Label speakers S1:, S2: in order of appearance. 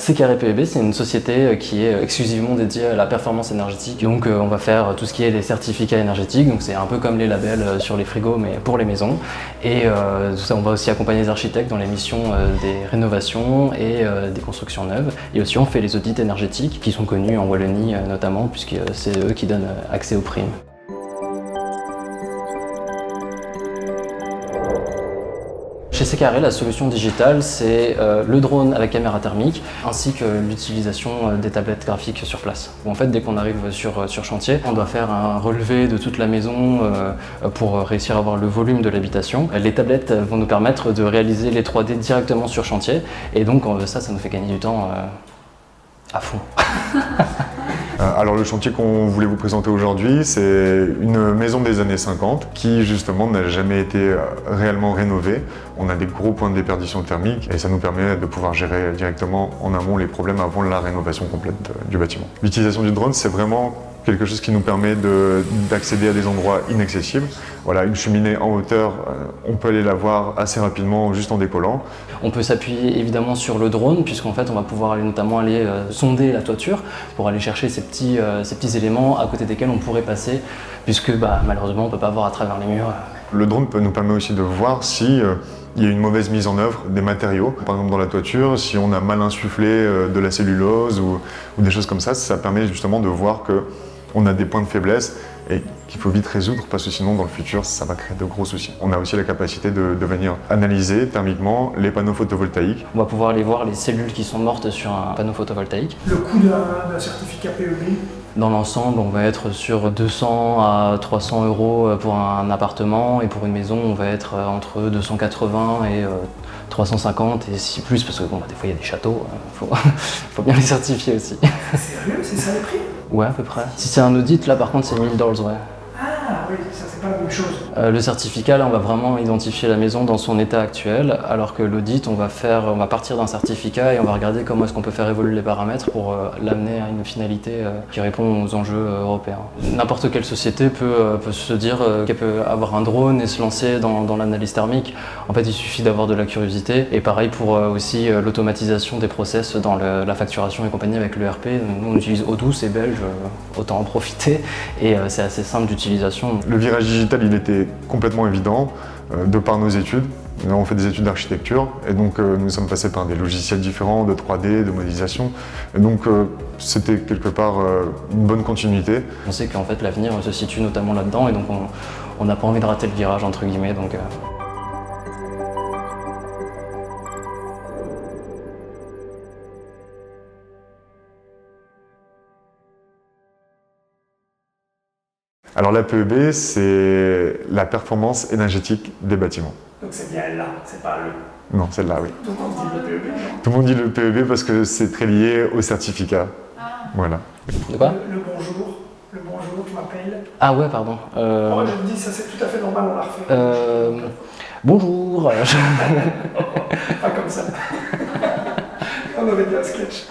S1: C-Carré PEB, c'est une société qui est exclusivement dédiée à la performance énergétique. Donc on va faire tout ce qui est les certificats énergétiques, donc c'est un peu comme les labels sur les frigos mais pour les maisons. Et tout ça, on va aussi accompagner les architectes dans les missions des rénovations et des constructions neuves. Et aussi on fait les audits énergétiques qui sont connus en Wallonie notamment puisque c'est eux qui donnent accès aux primes. Chez C-Carré, la solution digitale, c'est le drone avec caméra thermique, ainsi que l'utilisation des tablettes graphiques sur place. En fait, dès qu'on arrive sur chantier, on doit faire un relevé de toute la maison pour réussir à avoir le volume de l'habitation. Les tablettes vont nous permettre de réaliser les 3D directement sur chantier, et donc ça nous fait gagner du temps à fond.
S2: Alors le chantier qu'on voulait vous présenter aujourd'hui, c'est une maison des années 50 qui justement n'a jamais été réellement rénovée. On a des gros points de déperdition thermique et ça nous permet de pouvoir gérer directement en amont les problèmes avant la rénovation complète du bâtiment. L'utilisation du drone, c'est vraiment quelque chose qui nous permet d'accéder à des endroits inaccessibles. Voilà, une cheminée en hauteur, on peut aller la voir assez rapidement juste en décollant.
S1: On peut s'appuyer évidemment sur le drone puisqu'en fait on va pouvoir notamment aller sonder la toiture pour aller chercher ces petits éléments à côté desquels on pourrait passer puisque malheureusement on ne peut pas voir à travers les murs.
S2: Le drone nous permet aussi de voir si il y a une mauvaise mise en œuvre des matériaux. Par exemple dans la toiture, si on a mal insufflé de la cellulose ou des choses comme ça permet justement de voir qu'on a des points de faiblesse et qu'il faut vite résoudre parce que sinon dans le futur ça va créer de gros soucis. On a aussi la capacité de venir analyser thermiquement les panneaux photovoltaïques.
S1: On va pouvoir aller voir les cellules qui sont mortes sur un panneau photovoltaïque.
S3: Le coût d'un certificat PEB?
S1: Dans l'ensemble, on va être sur 200 à 300 euros pour un appartement et pour une maison, on va être entre 280 et 350 et si plus parce que des fois il y a des châteaux, faut bien les certifier aussi.
S3: Sérieux? C'est ça le prix?
S1: Ouais, à peu près. Si c'est un audit, là par contre c'est 1000 $, ouais.
S3: Ah oui, ça c'est pas la même chose.
S1: Le certificat, là on va vraiment identifier la maison dans son état actuel, alors que l'audit, on va partir d'un certificat et on va regarder comment est-ce qu'on peut faire évoluer les paramètres pour l'amener à une finalité qui répond aux enjeux européens. N'importe quelle société peut se dire qu'elle peut avoir un drone et se lancer dans l'analyse thermique. En fait, il suffit d'avoir de la curiosité. Et pareil pour aussi l'automatisation des process dans la facturation et compagnie avec l'ERP. Nous on utilise Odoo, c'est belge, autant en profiter. Et c'est assez simple d'utilisation.
S2: Le virage digital, il était complètement évident de par nos études. Nous avons fait des études d'architecture et donc nous sommes passés par des logiciels différents de 3D, de modélisation. Et donc c'était quelque part une bonne continuité.
S1: On sait qu'en fait l'avenir se situe notamment là-dedans et donc on n'a pas envie de rater le virage entre guillemets. Donc,
S2: Alors la PEB, c'est la performance énergétique des bâtiments.
S3: Donc c'est bien là, c'est pas le...
S2: Non, celle-là, oui.
S3: Tout le monde dit le PEB, non?
S2: Tout le monde dit le PEB parce que c'est très lié au certificat. Voilà.
S1: De quoi?
S3: Le bonjour, je m'appelle...
S1: Ah ouais, pardon.
S3: Oh, je me dis, ça c'est tout à fait normal, on l'a refait.
S1: Bonjour.
S3: Pas comme ça. On aurait dit un sketch.